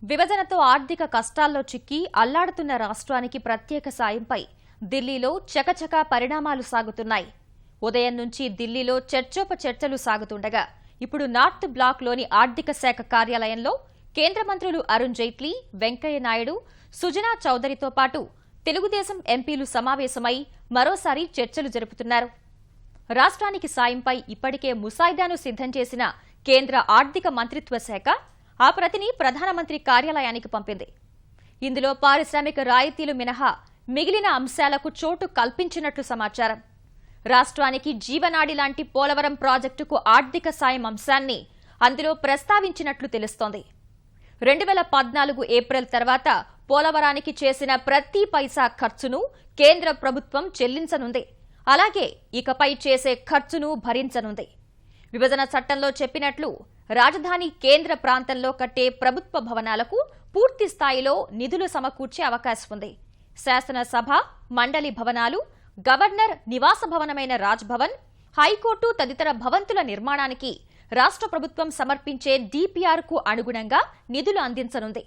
విభజనతో ఆర్థిక కష్టాల్లో చిక్కి అల్లాడుతున్న రాష్ట్రానికి ప్రత్యేక సాయంపై ఢిల్లీలో చకచకా పరిణామాలు సాగుతున్నాయి. ఉదయం నుంచి ఢిల్లీలో చర్చోపచర్చలు సాగుతుండగా ఇప్పుడు నార్త్ బ్లాక్లోని ఆర్థిక శాఖ కార్యాలయంలో కేంద్ర మంత్రులు అరుణ్ జైట్లీ, వెంకయ్య నాయుడు, సుజనా చౌదరితో పాటు తెలుగుదేశం ఎంపీలు సమావేశమై మరోసారి చర్చలు జరుపుతున్నారు. రాష్ట్రానికి సాయంపై ఇప్పటికే ముసాయిదాను సిద్ధం చేసిన కేంద్ర ఆర్థిక మంత్రిత్వ శాఖ ఆ ప్రతిని ప్రధానమంత్రి కార్యాలయానికి పంపింది. ఇందులో పారిశ్రామిక రాయితీలు మినహా మిగిలిన అంశాలకు చోటు కల్పించినట్లు సమాచారం. రాష్ట్రానికి జీవనాడి లాంటి పోలవరం ప్రాజెక్టుకు ఆర్థిక సాయం అంశాన్ని అందులో ప్రస్తావించినట్లు తెలుస్తోంది. 2014 ఏప్రిల్ తర్వాత పోలవరానికి చేసిన ప్రతి పైసా ఖర్చును కేంద్ర ప్రభుత్వం చెల్లించనుంది. అలాగే ఇకపై చేసే ఖర్చును భరించనుంది. విభజన చట్టంలో చెప్పినట్లు రాజధాని కేంద్ర ప్రాంతంలో కట్టే ప్రభుత్వ భవనాలకు పూర్తి స్థాయిలో నిధులు సమకూర్చే అవకాశం ఉంది. శాసనసభ, మండలి భవనాలు, గవర్నర్ నివాస భవనమైన రాజ్ భవన్, హైకోర్టు తదితర భవంతుల నిర్మాణానికి రాష్ట్ర ప్రభుత్వం సమర్పించే డీపీఆర్కు అనుగుణంగా నిధులు అందించనుంది.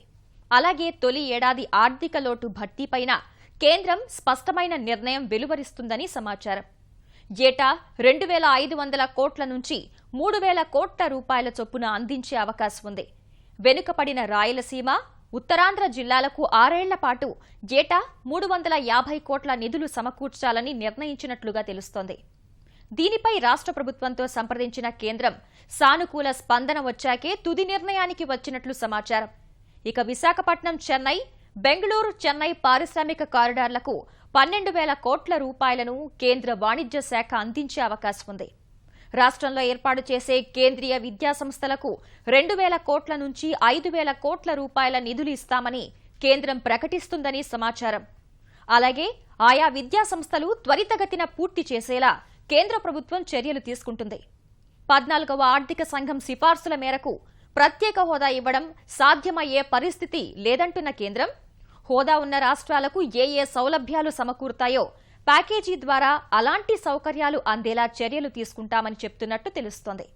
అలాగే తొలి ఏడాది ఆర్థిక లోటు భర్తీపైన కేంద్రం స్పష్టమైన నిర్ణయం వెలువరిస్తుందని సమాచారం. ఏటా 2,500 కోట్ల నుంచి 3,000 కోట్ల రూపాయల చొప్పున అందించే అవకాశం ఉంది. వెనుకపడిన రాయలసీమ, ఉత్తరాంధ్ర జిల్లాలకు 6 ఏళ్ల పాటు ఏటా 350 కోట్ల నిధులు సమకూర్చాలని నిర్ణయించినట్లుగా తెలుస్తోంది. దీనిపై రాష్ట్ర ప్రభుత్వంతో సంప్రదించిన కేంద్రం సానుకూల స్పందన వచ్చాకే తుది నిర్ణయానికి వచ్చినట్లు సమాచారం. ఇక విశాఖపట్నం, చెన్నై, బెంగళూరు, చెన్నై పారిశ్రామిక కారిడార్లకు 12,000 కోట్ల రూపాయలను కేంద్ర వాణిజ్య శాఖ అందించే అవకాశం ఉంది. రాష్ట్రంలో ఏర్పాటు చేసే కేంద్రీయ విద్యా సంస్థలకు 2,000 కోట్ల నుంచి 5,000 కోట్ల రూపాయల నిధులు ఇస్తామని కేంద్రం ప్రకటిస్తుందని సమాచారం. అలాగే ఆయా విద్యా సంస్థలు త్వరితగతిన పూర్తి చేసేలా కేంద్ర ప్రభుత్వం చర్యలు తీసుకుంటుంది. 14వ ఆర్థిక సంఘం సిఫార్సుల మేరకు ప్రత్యేక హోదా ఇవ్వడం సాధ్యమయ్యే పరిస్థితి లేదంటున్న కేంద్రం, హోదా ఉన్న రాష్ట్రాలకు ఏ సౌలభ్యాలు సమకూరుతాయో ప్యాకేజీ ద్వారా అలాంటి సౌకర్యాలు అందేలా చర్యలు తీసుకుంటామని చెప్తున్నట్టు తెలుస్తోంది.